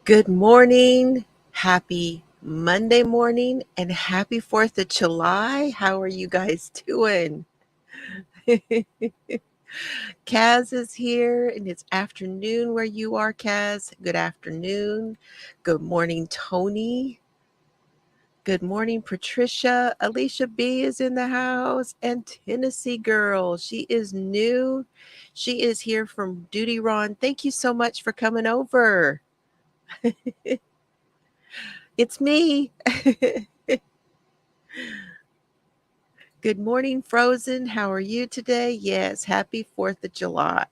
Good morning. Happy Monday morning and happy 4th of July. How are you guys doing? Kaz is here and it's afternoon where you are, Kaz. Good afternoon. Good morning, Tony. Good morning, Patricia. Alicia B is in the house and Tennessee Girl. She is new. She is here from Duty Ron. Thank you so much for coming over. It's me. Good morning, Frozen. How are you today? Yes, happy 4th of July.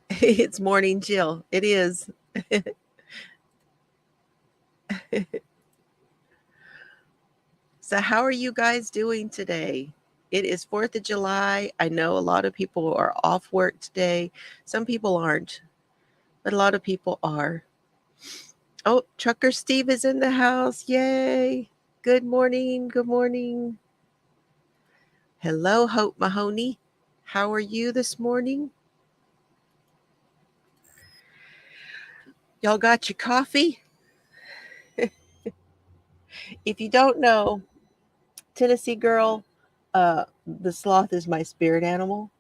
It's morning, Jill. It is. So, how are you guys doing today? It is 4th of July. I know a lot of people are off work today. Some people aren't, but a lot of people are. Oh, Trucker Steve is in the house. Yay. Good morning. Good morning. Hello, Hope Mahoney. How are you this morning? Y'all got your coffee? If you don't know, Tennessee Girl, the sloth is my spirit animal.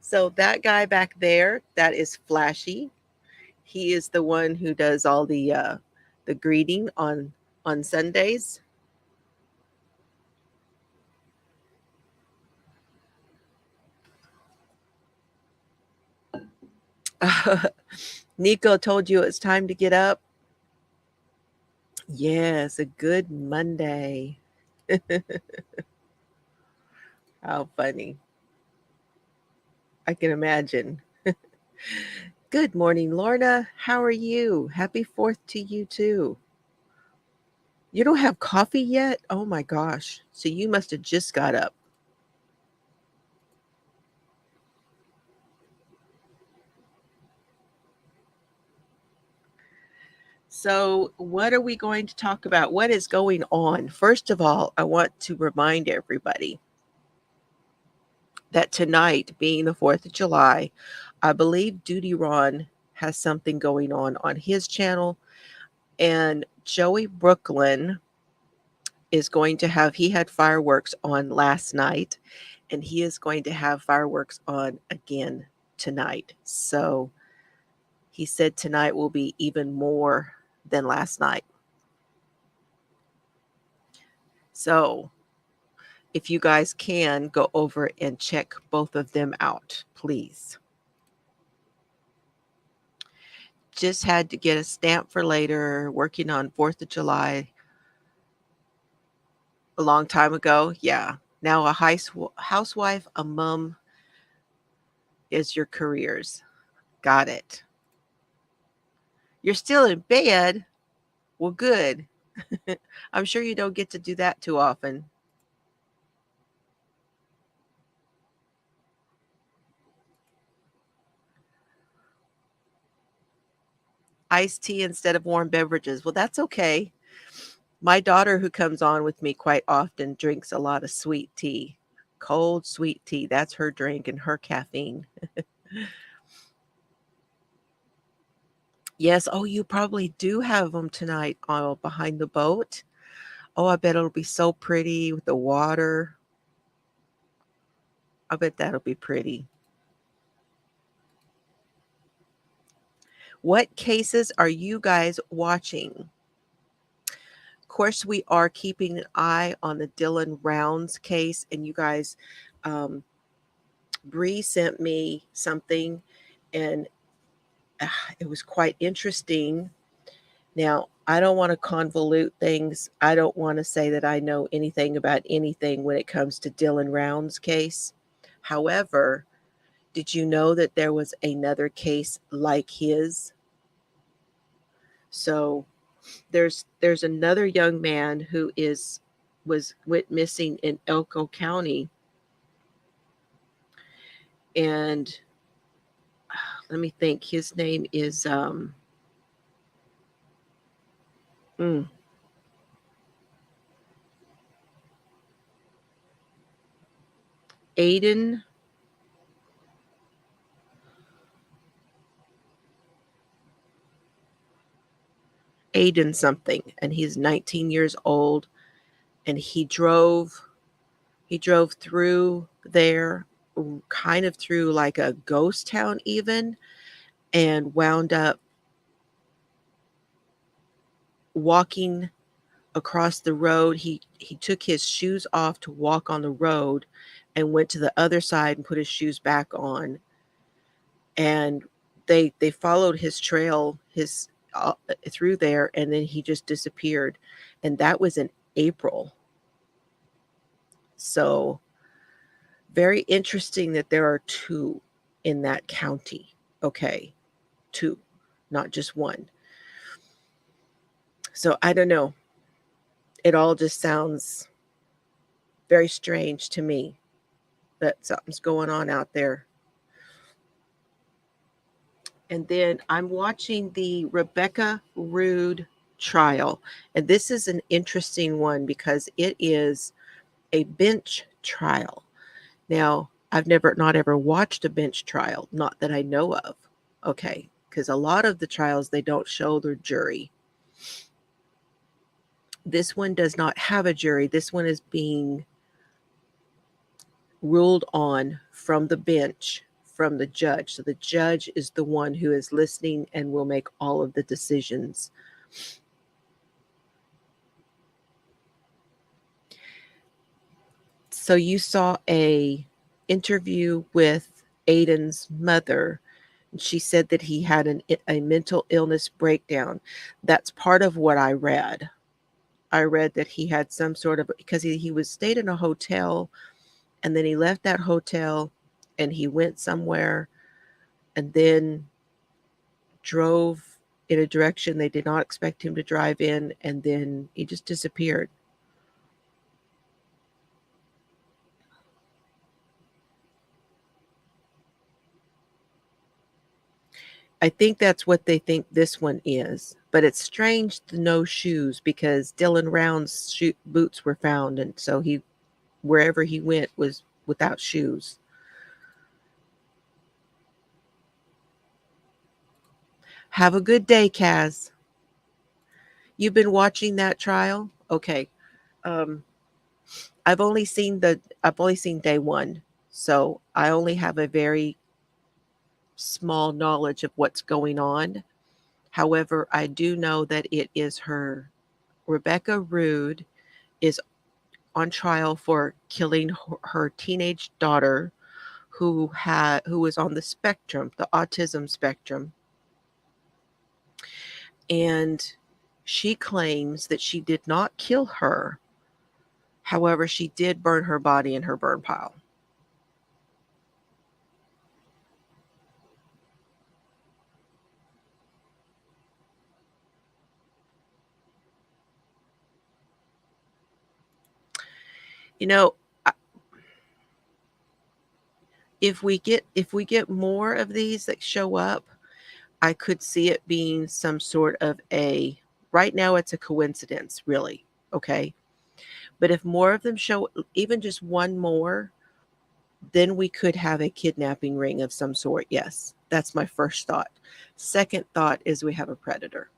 So that guy back there, that is Flashy. He is the one who does all the greeting on Sundays. Nico told you it's time to get up. Yes, a good Monday. How funny. I can imagine. Good morning, Lorna. How are you? Happy 4th to you too. You don't have coffee yet? Oh my gosh. So you must have just got up. So, what are we going to talk about? What is going on? First of all, I want to remind everybody that tonight, being the 4th of July, I believe Duty Ron has something going on his channel. And Joey Brooklyn is going to have, he had fireworks on last night, and he is going to have fireworks on again tonight. So, he said tonight will be even more than last night. So, if you guys can go over and check both of them out, please. Just had to get a stamp for later, working on 4th of July a long time ago. Yeah. Now a housewife, a mom is your careers. Got it. You're still in bed? Well, good. I'm sure you don't get to do that too often. Iced tea instead of warm beverages. Well, that's okay. My daughter, who comes on with me quite often, drinks a lot of sweet tea. Cold sweet tea. That's her drink and her caffeine. Yes. Oh, you probably do have them tonight behind the boat. Oh, I bet it'll be so pretty with the water. I bet that'll be pretty. What cases are you guys watching? Of course, we are keeping an eye on the Dylan Rounds case. And you guys, um, Bree sent me something, and it was quite interesting. Now, I don't want to convolute things. I don't want to say that I know anything about anything when it comes to Dylan Rounds' case. However, did you know that there was another case like his? So there's another young man who went missing in Elko County, and let me think. His name is mm, Aiden. Aiden something, and he's 19 years old, and he drove through there, kind of through like a ghost town even, and wound up walking across the road. He took his shoes off to walk on the road and went to the other side and put his shoes back on, and they followed his trail through there, and then he just disappeared, and that was in April. So very interesting that there are two in that county. Okay, two, not just one. So I don't know, it all just sounds very strange to me that something's going on out there. And then I'm watching the Rebecca Rude trial. And this is an interesting one because it is a bench trial. Now, I've not ever watched a bench trial, not that I know of. Okay, because a lot of the trials, they don't show their jury. This one does not have a jury. This one is being ruled on from the bench, from the judge. So the judge is the one who is listening and will make all of the decisions. So you saw a interview with Aiden's mother. She said that he had a mental illness breakdown. That's part of what I read. I read that he had some sort of, because he was stayed in a hotel, and then he left that hotel and he went somewhere and then drove in a direction they did not expect him to drive in, and then he just disappeared. I think that's what they think this one is, but it's strange the no shoes, because Dylan Round's boots were found, and so wherever he went was without shoes. Have a good day, Kaz. You've been watching that trial? Okay. Um, I've only seen day one, so I only have a very small knowledge of what's going on. However, I do know that it is her. Rebecca Rude is on trial for killing her teenage daughter, who was on the spectrum, the autism spectrum, and she claims that she did not kill her. However, she did burn her body in her burn pile. You know, if we get more of these that show up, I could see it being some sort of a, right now it's a coincidence, really. Okay. But if more of them show, even just one more, then we could have a kidnapping ring of some sort. Yes, that's my first thought. Second thought is we have a predator.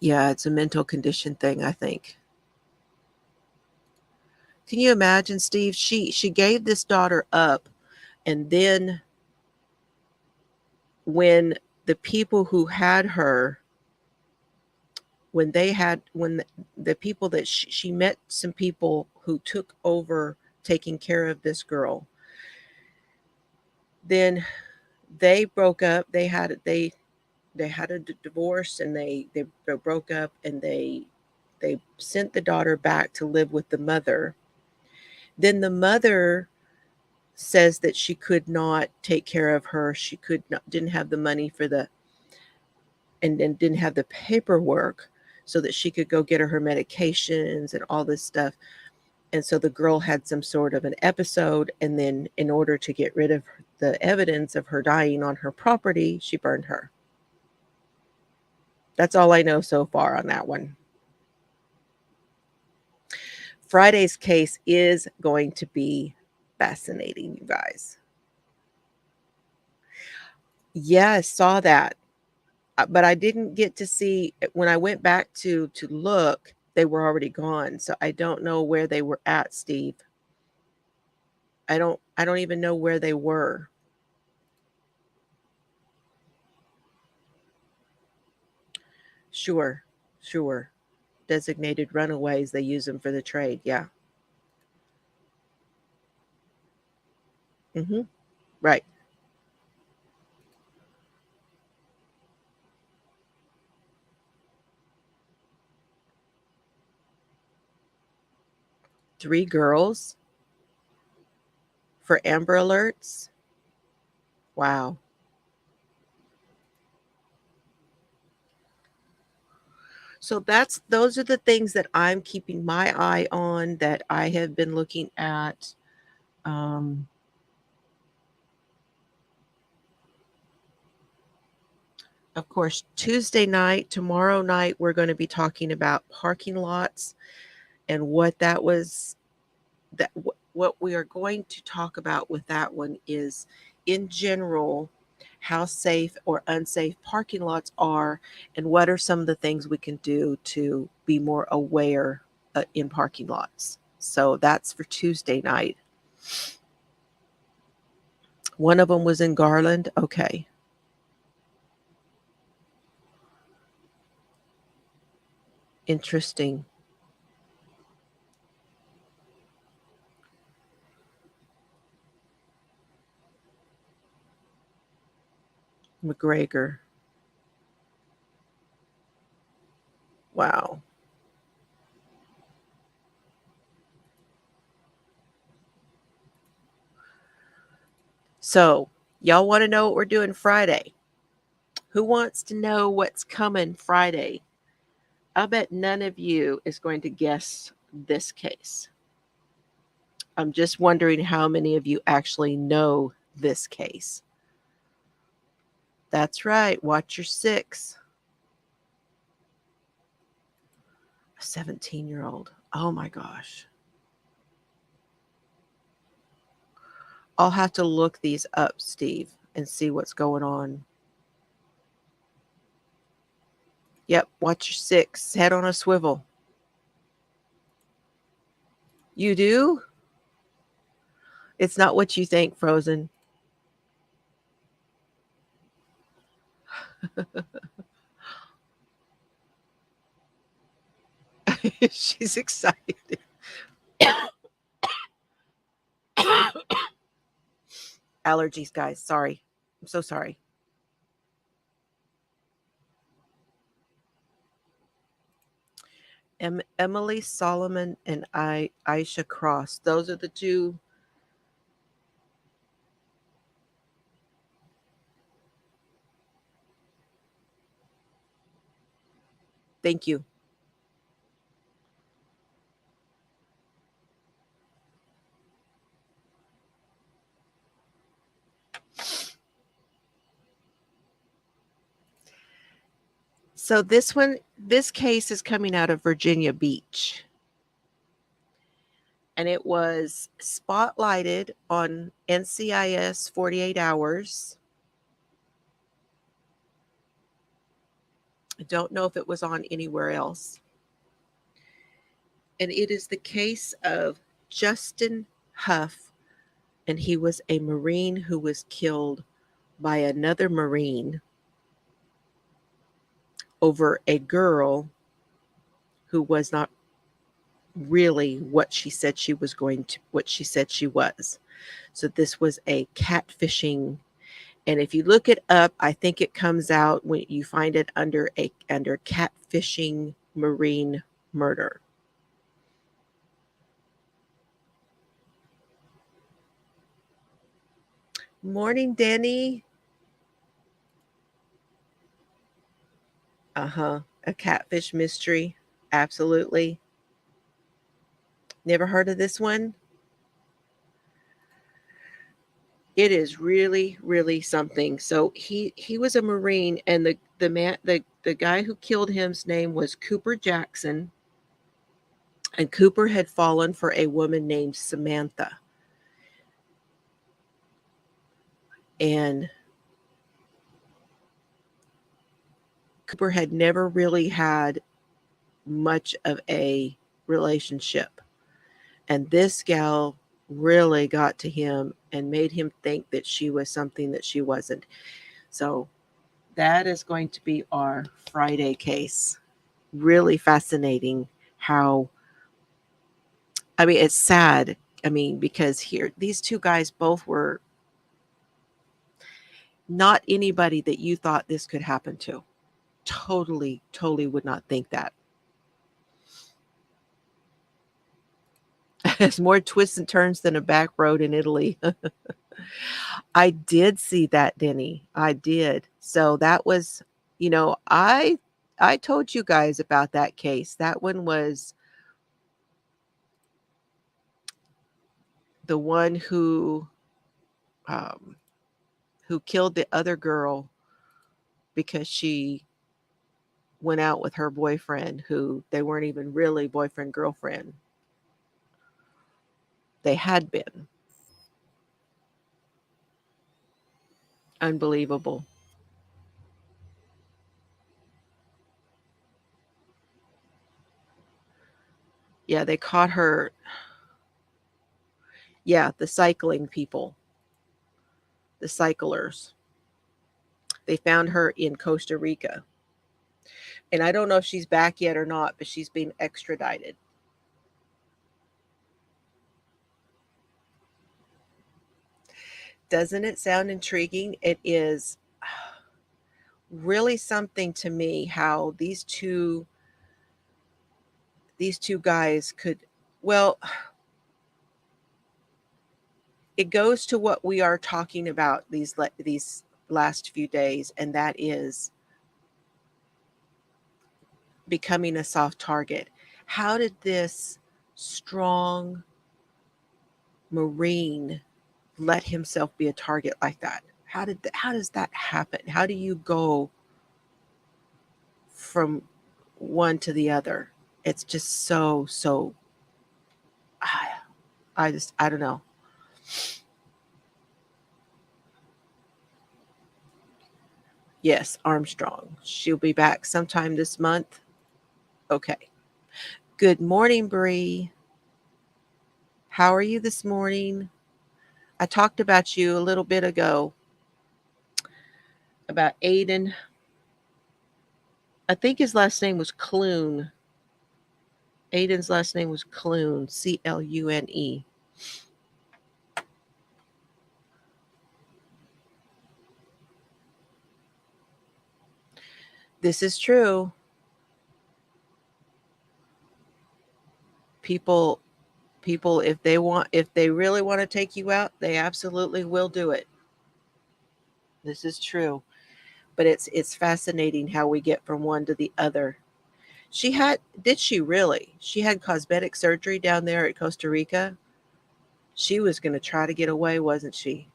Yeah, it's a mental condition thing, I think. Can you imagine, Steve? She gave this daughter up, and then when the people who had her, when the people that she met, some people who took over taking care of this girl, then they broke up. They had a divorce, and they broke up, and they sent the daughter back to live with the mother. Then the mother says that she could not take care of her. She didn't have the money for the, and didn't have the paperwork so that she could go get her medications and all this stuff. And so the girl had some sort of an episode, and then in order to get rid of the evidence of her dying on her property, she burned her. That's all I know so far on that one. Friday's case is going to be fascinating, you guys. Yes, saw that. But I didn't get to see when I went back to look, they were already gone. So I don't know where they were at, Steve. I don't even know where they were. Sure. Sure. Designated runaways, they use them for the trade. Yeah. Mhm. Right. 3 girls for Amber Alerts. Wow. So those are the things that I'm keeping my eye on, that I have been looking at. Um, of course, Tuesday night, tomorrow night, we're going to be talking about parking lots and what that was. What we are going to talk about with that one is, in general, how safe or unsafe parking lots are, and what are some of the things we can do to be more aware in parking lots. So that's for Tuesday night. One of them was in Garland. Okay. Interesting. McGregor. Wow. So, y'all want to know what we're doing Friday? Who wants to know what's coming Friday? I bet none of you is going to guess this case. I'm just wondering how many of you actually know this case. That's right. Watch your six. A 17-year-old. Oh my gosh. I'll have to look these up, Steve, and see what's going on. Yep. Watch your six. Head on a swivel. You do? It's not what you think, Frozen. She's excited. Allergies, guys. Sorry. I'm so sorry. Emily Solomon and Aisha Cross. Those are the two. Thank you. So this case is coming out of Virginia Beach. And it was spotlighted on NCIS 48 Hours. I don't know if it was on anywhere else. And it is the case of Justin Huff, and he was a Marine who was killed by another Marine over a girl who was not really what she said she was going to, what she said she was. So this was a catfishing. And if you look it up, I think it comes out when you find it under catfishing marine murder. Morning, Danny. Uh-huh. A catfish mystery. Absolutely. Never heard of this one? It is really, really something. So he was a Marine, and the guy who killed him's name was Cooper Jackson, and Cooper had fallen for a woman named Samantha. And Cooper had never really had much of a relationship. And this gal really got to him and made him think that she was something that she wasn't. So that is going to be our Friday case. Really fascinating how, I mean, it's sad. I mean, because here, these two guys both were not anybody that you thought this could happen to. Totally, totally would not think that. There's more twists and turns than a back road in Italy. I did see that, Denny. I did. So that was, I told you guys about that case. That one was the one um, who killed the other girl because she went out with her boyfriend, who they weren't even really boyfriend girlfriend. They had been. Unbelievable. Yeah, they caught her. Yeah, the cycling people, the cyclers. They found her in Costa Rica. And I don't know if she's back yet or not, but she's been extradited. Doesn't it sound intriguing? It is really something to me how these two guys could, well, it goes to what we are talking about these last few days, and that is becoming a soft target. How did this strong Marine let himself be a target like that? How does that happen? How do you go from one to the other? It's just so I don't know. Yes, Armstrong. She'll be back sometime this month. Okay. Good morning, Bree. How are you this morning? I talked about you a little bit ago about Aiden. I think his last name was Clune. Aiden's last name was Clune, Clune. This is true. People people if they really want to take you out, they absolutely will do it. This is true. But it's fascinating how we get from one to the other. Did she really? She had cosmetic surgery down there at Costa Rica. She was going to try to get away, wasn't she?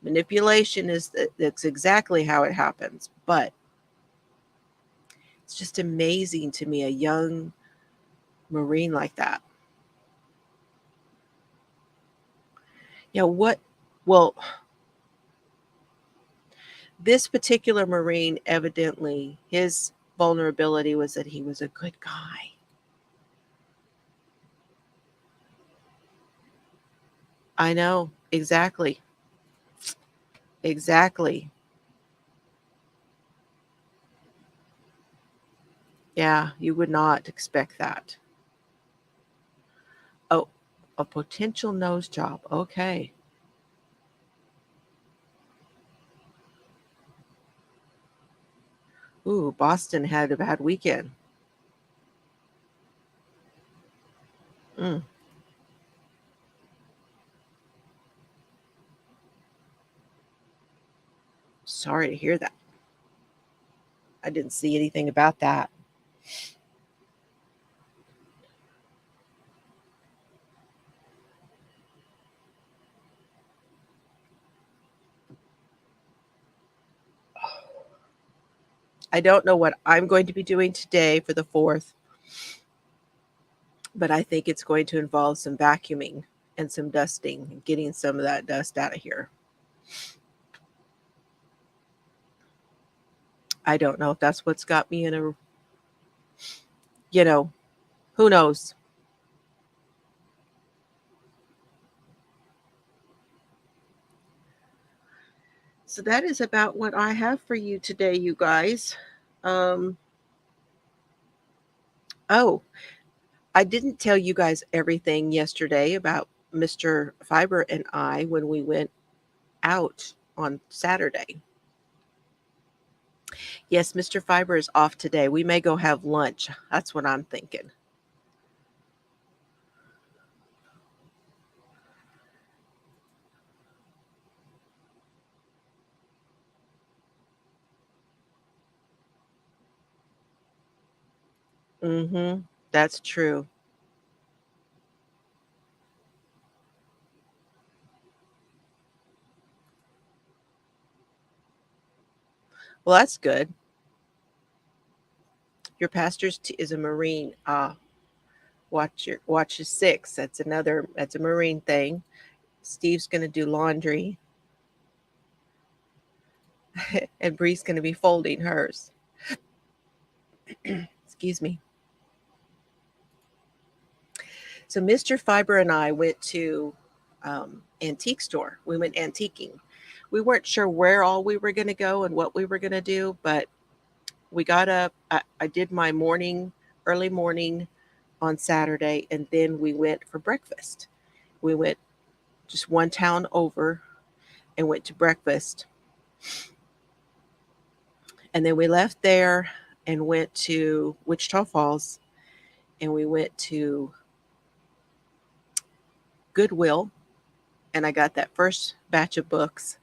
Manipulation that's exactly how it happens. But it's just amazing to me, a young Marine like that. Yeah, what? Well, this particular Marine, evidently, his vulnerability was that he was a good guy. I know, exactly. Exactly. Yeah, you would not expect that. Oh, a potential nose job. Okay. Ooh, Boston had a bad weekend. Mm, sorry to hear that. I didn't see anything about that. I don't know what I'm going to be doing today for the 4th, but I think it's going to involve some vacuuming and some dusting and getting some of that dust out of here. I don't know if that's what's got me in a, you know, who knows? So that is about what I have for you today, you guys. Um, oh, I didn't tell you guys everything yesterday about Mr. Fiber and I when we went out on Saturday. Yes, Mr. Fiber is off today. We may go have lunch. That's what I'm thinking. Mm-hmm. That's true. Well, that's good. Your is a Marine. Watch your six. That's a Marine thing. Steve's gonna do laundry, and Bree's gonna be folding hers. Excuse me. So Mr. Fiber and I went to antique store. We went antiquing. We weren't sure where all we were going to go and what we were going to do, but we got up. I did my early morning on Saturday, and then we went for breakfast. We went just one town over and went to breakfast. And then we left there and went to Wichita Falls, and we went to Goodwill, and I got that first batch of books.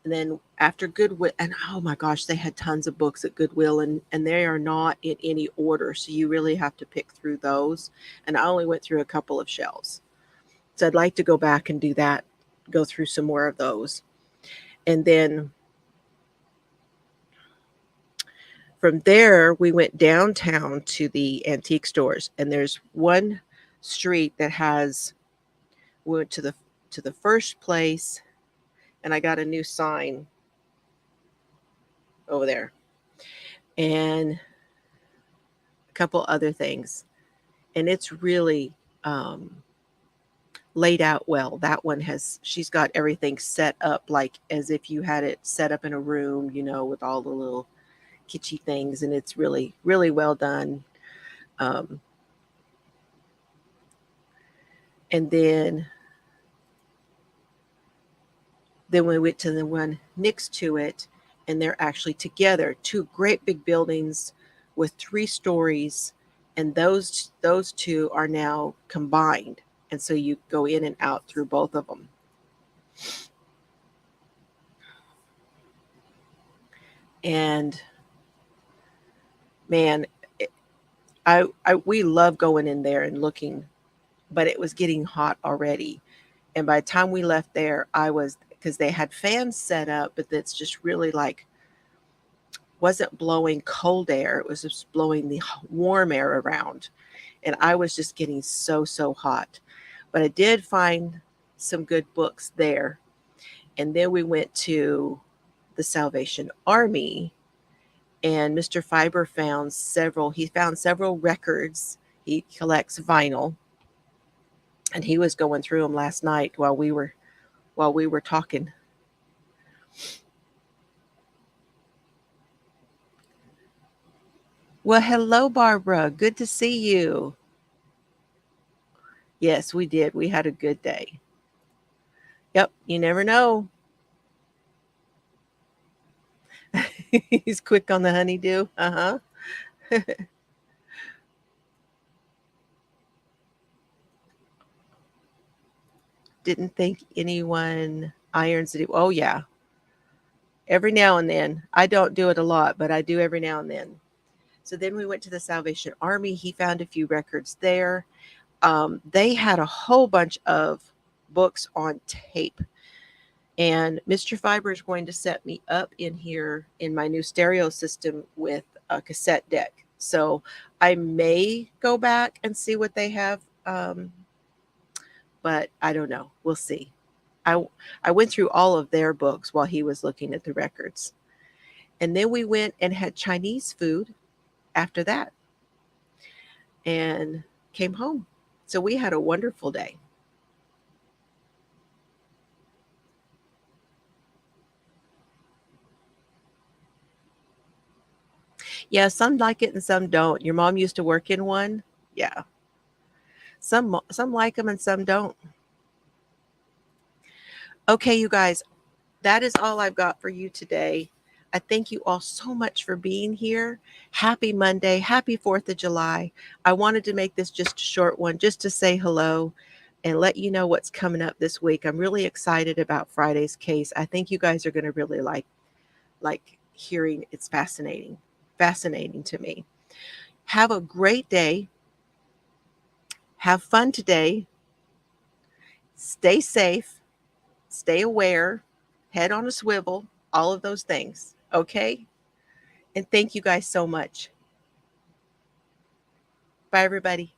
And then after Goodwill, and oh my gosh, they had tons of books at Goodwill, and they are not in any order. So you really have to pick through those. And I only went through a couple of shelves. So I'd like to go back and do that, go through some more of those. And then from there, we went downtown to the antique stores. And there's one street that has, we went to the first place, and I got a new sign over there. And a couple other things, and it's really laid out well. That one she's got everything set up like as if you had it set up in a room, with all the little kitschy things, and it's really, really well done. Um, and then we went to the one next to it, and they're actually together, two great big buildings with 3 stories, and those two are now combined, and so you go in and out through both of them. And man, we love going in there and looking, but it was getting hot already. And by the time we left there, I was, because they had fans set up, but that's just really like wasn't blowing cold air. It was just blowing the warm air around. And I was just getting so hot. But I did find some good books there. And then we went to the Salvation Army, and Mr. Fiber he found several records. He collects vinyl, and he was going through them last night while we were talking. Well, hello, Barbara. Good to see you. Yes, we did. We had a good day. Yep, you never know. He's quick on the honeydew. Uh huh. Didn't think anyone irons it. Oh, yeah. Every now and then. I don't do it a lot, but I do every now and then. So then we went to the Salvation Army. He found a few records there. They had a whole bunch of books on tape. And Mr. Fiber is going to set me up in here in my new stereo system with a cassette deck. So I may go back and see what they have, but I don't know. We'll see. I, I went through all of their books while he was looking at the records. And then we went and had Chinese food after that and came home. So we had a wonderful day. Yeah, some like it and some don't. Your mom used to work in one. Yeah. Some like them and some don't. Okay, you guys, that is all I've got for you today. I thank you all so much for being here. Happy Monday. Happy 4th of July. I wanted to make this just a short one just to say hello and let you know what's coming up this week. I'm really excited about Friday's case. I think you guys are going to really like hearing. It's fascinating to me. Have a great day. Have fun today. Stay safe. Stay aware. Head on a swivel. All of those things. Okay? And thank you guys so much. Bye, everybody.